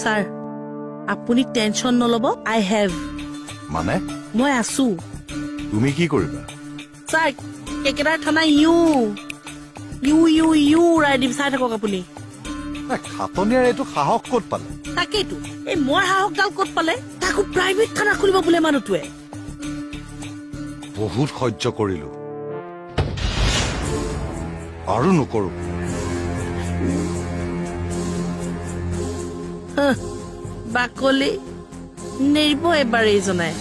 sir আপুনি tension নলব আই have মানে মই আছো তুমি কি কৰিবা স্যাৰ কেকেৰাৰ থানা ইউ উৰাই দিম চাই থাকক আপুনি খাতনিয়াৰ এইটো সাহস ক'ত পালে তাকেইতো এই মোৰ সাহসডাল ক'ত পালে তাকো প্ৰাইভেট থানা খুলিব বোলে মানুহটোৱে বহুত সহ্য কৰিলো আৰু নকৰো বাকলি নেৰিব এবাৰ এইজনাই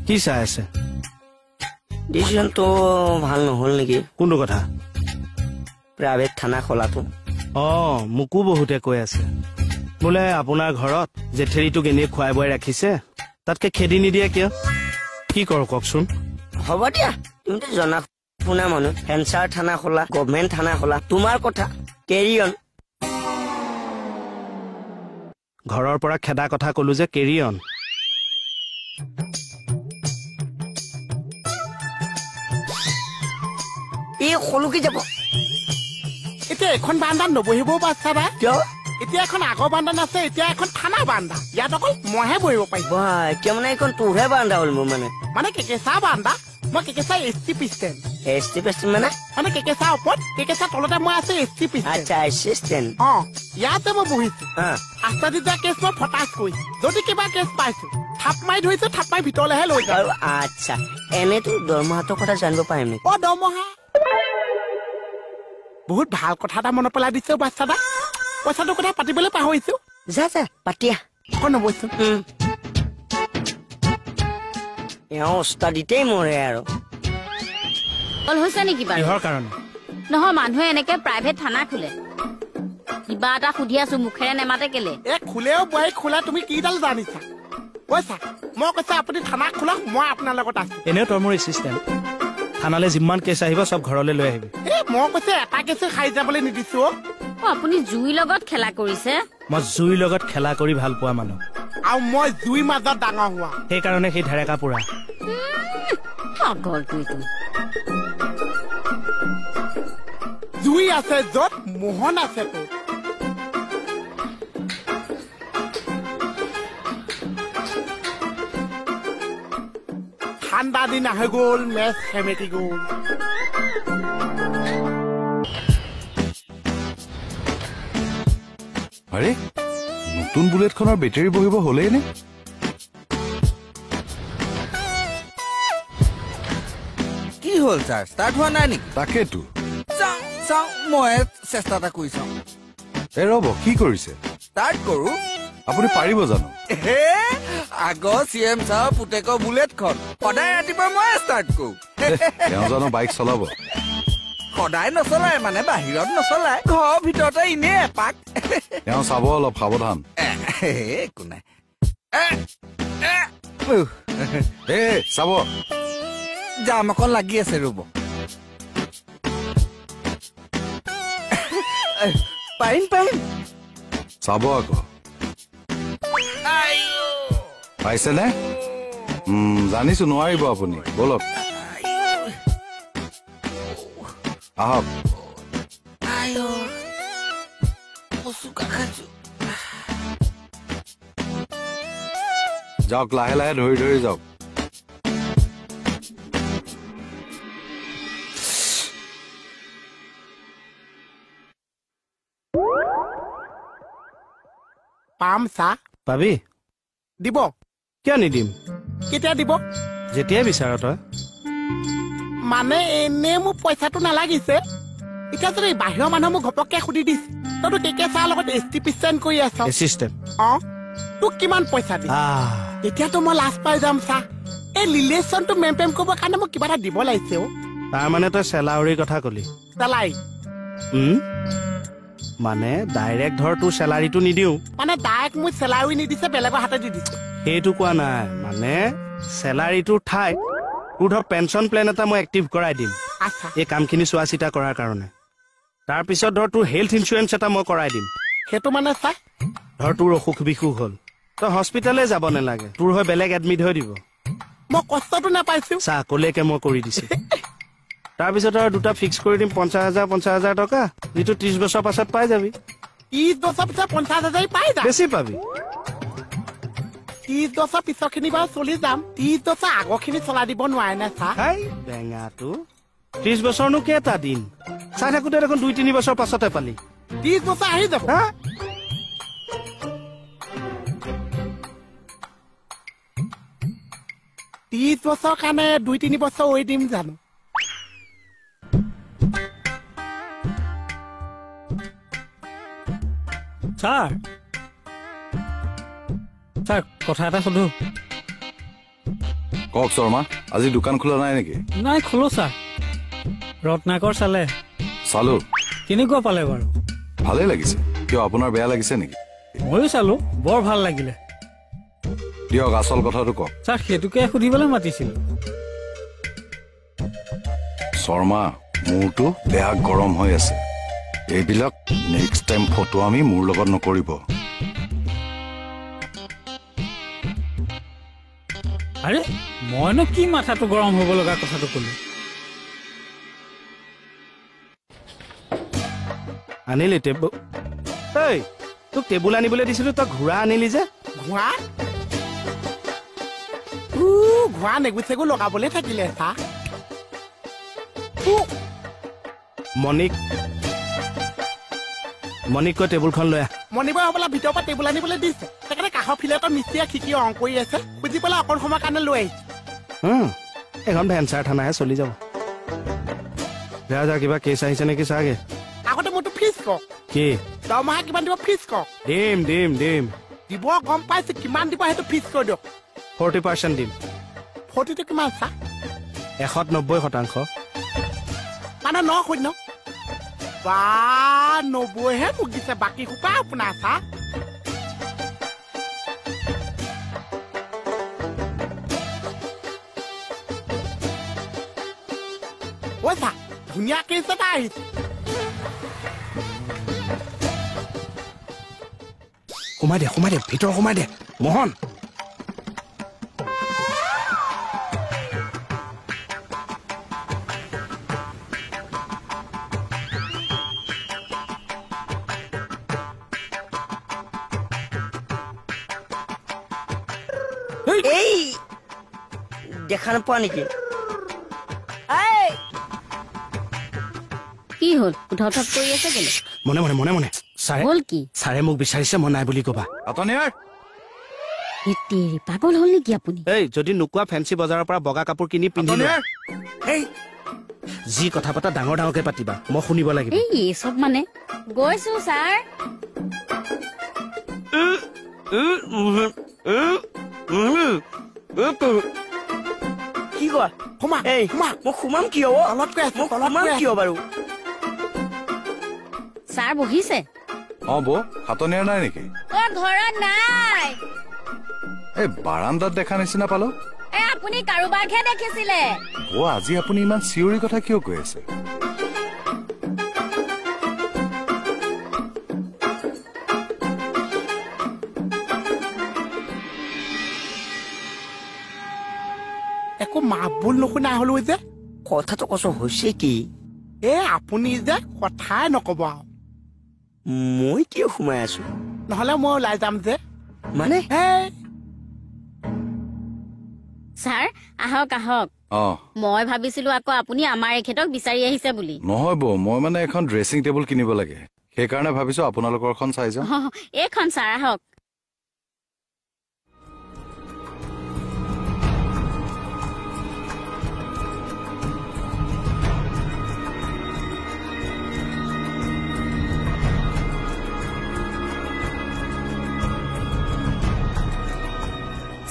কি চাই আছে ডিচিশনটো ভাল নহল নেকি কোনটো কথা প্ৰাইভেট থানা খোলাটো মোকো বহুতে কৈ আছে বোলে আপোনাৰ ঘৰত জেঠেৰিটোক এনেই খুৱাই বই ৰাখিছে তাতকে খেদি নিদিয়ে কিয় কি কৰো কওকচোন হ'ব দিয়া তুমিতো জনা শুনা মানুহ ফেঞ্চাৰ থানা খোলা গভৰ্ণমেণ্ট থানা খোলা তোমাৰ কথা কেৰি অন ঘৰৰ পৰা খেদা কথা কলো যে কেৰি অন এই খলুকি যাব এতিয়া এখন বান্দাত নবহিবও পাৰছাবা কিয় এতিয়া এখন আগৰ বান্দাত আছে এতিয়া এখন থানা বান্দা ইয়াত অকল মইহে বহিব পাৰিম এতিয়া মানে এখন তোৰহে বান্ধা হ'ল মোৰ মানে কেকেচা বান্দা মই কেকেচা এছটি পিষ্টেন মানে কেকেচা ওপৰত কেকেচা তলতে মই আছে এছটি পিষ্টেন আচ্ছা এছিষ্টেণ্ট ইয়াতে মই বহিছো আস্তাদি দিয়া কেছ মই ফটাচ কৰিছো যদি কিবা কেছ পাইছো থাপ মাৰি ধৰিছো থাপ মাৰি ভিতৰলৈহে লৈ যাওঁ আচ্ছা এনেতো দৰমহাটোৰ কথা জানিব পাৰিম নেকি দৰমহা বহুত ভাল কথা এটা মনত পেলাই দিছে বাচ্চাদা পইচাটোৰ কথা পাতিবলৈ পাহৰিছো যা পাতিয়া নবৈছো এওঁ ওস্তাদিতেই মৰে আৰু হৈছে নেকি বাৰু কিহৰ কাৰণে নহয় মানুহে এনেকে প্ৰাইভেট থানা খোলে কিবা এটা সুধি আছো মুখেৰে নেমাতে কেলে খোলেও বোৱাৰী খোলা তুমি কিডাল জানিছা কৈছা মই কৈছা আপুনি থানা খোলক মই আপোনাৰ লগত আছো এনেও তই মোৰ এছিষ্টেণ্ট থানালৈ যিমান কেছ আহিব চব ঘৰলৈ লৈ আহিবি মই কৈছে এটা কেছে খাই যাবলৈ নিদিছো আপুনি জুইৰ লগত খেলা কৰিছে মই জুইৰ লগত খেলা কৰি ভাল পোৱা মানুহ আৰু মই জুইৰ মাজত ডাঙৰ হোৱা সেইকাৰণে সেই ঢেৰেকা পুৰা জুই আছে য'ত মোহন আছে তোৰ ঠাণ্ডা দিন আহি গ'ল মেচ সেমেটি গ'ল আৰে নতুন বুলেটখনৰ বেটাৰী বহিব হ'লেই নে কি হ'ল ছাৰ ষ্টাৰ্ট হোৱা নাই নেকি তাকেতো চাওঁ মই চেষ্টা এটা কৰি চাওঁ ৰ'ব কি কৰিছে ষ্টাৰ্ট কৰো আপুনি পাৰিব জানো আগৰ চিএম ছাৰ পুতেকৰ বুলেটখন সদায় ৰাতিপুৱা মই ষ্টাৰ্ট কৰো তেওঁ জানো বাইক চলাব সদায় নচলায় মানে বাহিৰত নচলায় ঘৰৰ ভিতৰতে এনেই এপাক তেওঁ চাব অলপ সাৱধান একো নাই চাব জাম অকণ লাগি আছে ৰ'ব পাৰিম চাব আকৌ পাইছেনে জানিছো নোৱাৰিব আপুনি বলক আহক যাওক লাহে লাহে ধৰি ধৰি যাওক পাম চাহ পাবি দিব কিয় নিদিম কেতিয়া দিব যেতিয়াই বিচাৰ তই মানে এনে মোক পইচাটো নালাগিছে এতিয়া যদি বাহিৰৰ মানুহ মোক ঘপককে সুধি দিছে তইতো কেকে চাহ লগত এছটি পিষ্টেণ্ট কৰি আছ তোক কিমান পইচা দি তেতিয়াতো মই লাজ পাই যাম চাহ এই ৰিলেশ্যনটো মেইনটেইন কৰিবৰ কাৰণে মোক কিবা এটা দিব লাগিছে তাৰ মানে তই চেলাউৰিৰ কথা কলি চেলাৰী মানে ডাইৰেক্ট ধৰ তোৰ চেলাৰীটো নিদিওঁ মানে ডাইৰেক্ট মোক চেলাৰী নিদিছে বেলেগৰ হাতে দি দিছে সেইটো কোৱা নাই মানে চেলাৰীটোৰ ঠাই তোৰ ধৰ পেঞ্চন প্লেন এটা মই এক্টিভ কৰাই দিম এই কামখিনি চোৱা চিতা কৰাৰ কাৰণে তাৰপিছত ধৰ তোৰ হেল্থ ইঞ্চুৰেঞ্চ এটা মই কৰাই দিম সেইটো মানে চাই ধৰ তোৰ অসুখ বিসুখ হ'ল তই হস্পিটালে যাব নালাগে তোৰ হৈ বেলেগ এডমিট হৈ দিব মই কষ্টটো নাপাইছো চা কলেকে মই কৰি দিছো তাৰপিছত আৰু দুটা ফিক্স কৰি দিম 50,000 টকা যিটো 30 বছৰ পাছত পাই যাবি 30 বছৰ পিছত 50,000 পাই যাম বেছি পাবি 30 বছৰ পিছৰখিনি বাৰু চলি যাম 30 বছৰ আগৰখিনি চলাই দিব নোৱাৰে নে চা হাই বেঙাটো 30 বছৰনো কেইটা দিন চাই থাকোঁতে দেখোন 2-3 বছৰ পাছতে পালি 30 বছৰ আহি যাব হা 30 বছৰ কাৰণে 2-3 বছৰ ঐ দিম জানো ছাৰ কথা এটা সোধো কওক শৰ্মা আজি দোকান খোলা নাই নেকি নাই খোলো ছাৰ ৰত্নাকৰ চালে চালো কেনেকুৱা পালে বাৰু ভালেই লাগিছে কিয় আপোনাৰ বেয়া লাগিছে নেকি ময়ো চালো বৰ ভাল লাগিলে দিয়ক আচল কথাটো কওক ছাৰ সেইটোকে সুধিবলৈ মাতিছিল শৰ্মা মূৰটো বেয়া গৰম হৈ আছে এইবিলাক নেক্সট টাইম ফটো আমি মোৰ লগত নকৰিব আৰে মইনো কি মাথাটো গৰম হ'ব লগা কথাটো ক'লো আনিলি টেবুল এই তোক টেবুল আনিবলৈ দিছিলো তই ঘোঁৰা আনিলি যে ঘোঁৰা ঘোঁৰা নেগু চেগু লগাবলৈ থাকিলে চা মণিক কৈ টেবুলখন লৈ আহ মণিবাই হ'বলা ভিতৰৰ পৰা টেবুল আনিবলৈ দিছে সেইকাৰণে কাষৰ ফিলেটৰ মিস্ত্ৰীয়ে খিকি অং কৰি আছে বুজি পেলাই অকণ সময়ৰ কাৰণে লৈ আহিছে এখন ভেঞ্চাৰ থানাহে চলি যাব যা যা কিবা কেছ আহিছে নেকি চাগে আগতে মোৰতো ফিজ কওক কি দৰমহা কিমান দিব ফিজ কওক দিম দিব গম পাইছো কিমান দিব সেইটো ফিজ কৰি দিয়ক 40% দিম 40টো কিমান চা 190% মানে 9-0 বা 90 হে মোক দিছে বাকী সোপা আপোনাৰ চা ঐ চা ধুনীয়া কেছ এটা আহিছে সোমাই দে ভিতৰ সোমাই দে মোহন এই দেখা নোপোৱা নেকি কি হ'ল উঠপ কৰি আছে কেলে মনে হ'ল কি ছাৰে মোক বিচাৰিছে মই নাই বুলি কবা আতনিয়াৰ এতেৰি পাগল হ'ল নেকি আপুনি এই যদি নোকোৱা ফেঞ্চি বজাৰৰ পৰা বগা কাপোৰ কিনি পিন্ধি এই যি কথা পতা ডাঙৰকে পাতিবা মই শুনিব লাগিব এই চব মানে গৈছো ছাৰ কি কোৱা সোমা এই সোমা মই সোমাম কিয় তলত কৈ আছো সোমাম কিয় বাৰু ছাৰ বহিছে বৌ হাতনিয়াৰ নাই নেকি ঘৰত নাই এই বাৰান্দাত দেখা নিচিনা পালো আপুনি কাৰোবাকহে দেখিছিলে আজি আপুনি ইমান চিঞৰি কথা কিয় কৈ আছে একো মাতবোল নুশুনা হলো যে কথাটো কচ হৈছে কি আপুনি যে কথাই নকব আৰু মই কিয় সোমাই আছো নহলে মই ওলাই যাম যে মানে ছাৰ আহক মই ভাবিছিলো আকৌ আপুনি আমাৰ এখেতক বিচাৰি আহিছে বুলি নহয় বৌ মই মানে এখন ড্ৰেছিং টেবুল কিনিব লাগে সেইকাৰণে ভাবিছো আপোনালোকৰখন চাই যাওঁ এইখন ছাৰ আহক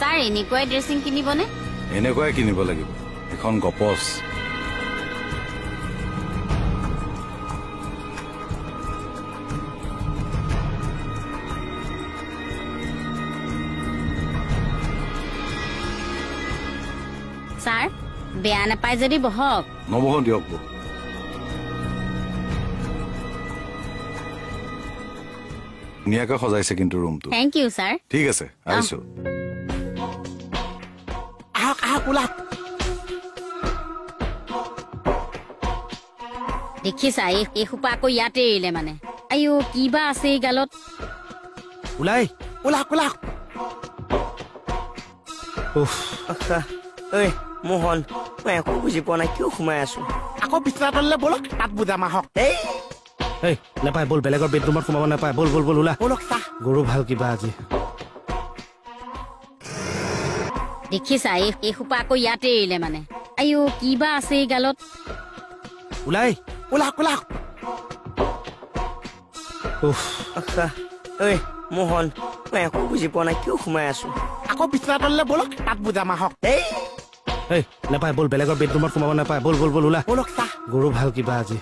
ছাৰ এনেকুৱাই ড্ৰেছিং কিনিবনে এনেকুৱাই কিনিব লাগিব এখন গপচ ছাৰ বেয়া নাপায় যদি বহক নবহ দিয়ক বৌ ধুনীয়াকৈ সজাইছে কিন্তু ৰুমটো থেংক ইউ ছাৰ ঠিক আছে আহিছো আহক ওলাওক দেখিছা এই সোপা আকৌ ইয়াতে এৰিলে মানে আইও কিবা আছে এই গালত ওলাই ঐ মোহন মই একো বুজি পোৱা নাই কিয় সোমাই আছো আকৌ বিচনা তললে বলক তাত বুজাম আহক এই নাপায় বল বেলেগৰ বেডৰুমত সোমাব নাপায় বল ওলা বলক চাহ গৰু ভাল কিবা আজি দেখিছা এই সোপা আকৌ ইয়াতে এৰিলে মানে আইও কিবা আছে এই গালত ওলাই ঐ মোহন মই একো বুজি পোৱা নাই কিয় সোমাই আছো আকৌ বিচনা তললে বলক তাত বুজাম আহক এই নাপায় বল বেলেগৰ বেডৰুমত সোমাব নাপায় বল ওলা বলক চাহ গৰু ভাল কিবা আজি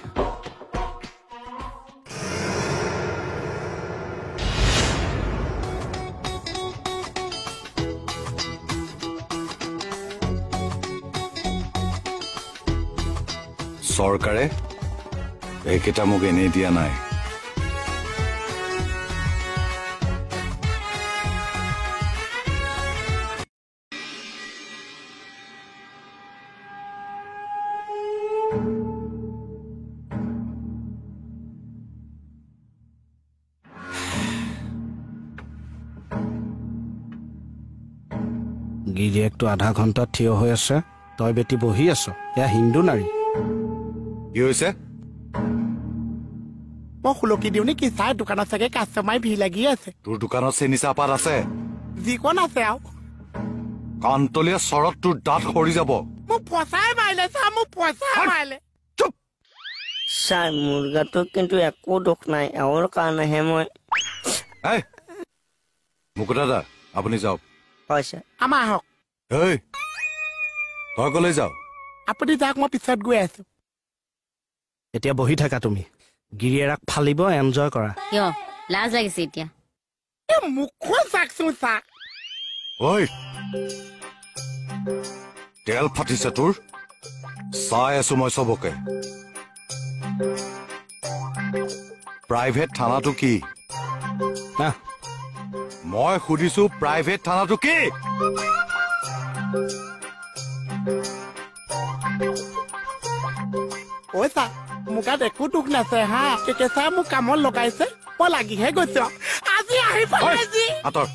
চৰকাৰে এইকেইটা মোক এনেই দিয়া নাই গিৰিয়েকটো আধা ঘণ্টাত থিয় হৈ আছে তই বেটি বহি আছ এয়া হিন্দু নাৰী কি হৈছে মই খুলকি দিওঁ নেকি চাই দোকানত চাগে কাষ্টমাৰ ভিৰ লাগি আছে তোৰ দোকানত চেনি চাহপাত আছে যিকণ আছে আৰু কান্তলীয়া চৰত তোৰ দাঁত সৰি যাব মোক পচাই মাৰিলে চুপ ছাৰ মোৰ গাটো কিন্তু একো দুখ নাই এওঁৰ কাৰণেহে মই মুকুতা দা আপুনি যাওক হয় ছাৰ আমাৰ আহক তই কলৈ যাও আপুনি যাওক মই পিছত গৈ আছো এতিয়া বহি থাকা তুমি গিৰিয়েৰাক ফালিব এনজয় কৰা কিয় লাজ লাগিছে এতিয়া মুখখন চাকচোন চাক ঐ তেল ফাটিছে তোৰ চাই আছো মই চবকে প্ৰাইভেট থানাটো কি মই সুধিছো প্ৰাইভেট থানাটো কি ঐ চা মোৰ গাত একো দুখ নাছে হা কেঁচাই মোক কামত লগাইছে মই লাগিহে গৈছো আজি আহি পাইছি আঁতৰ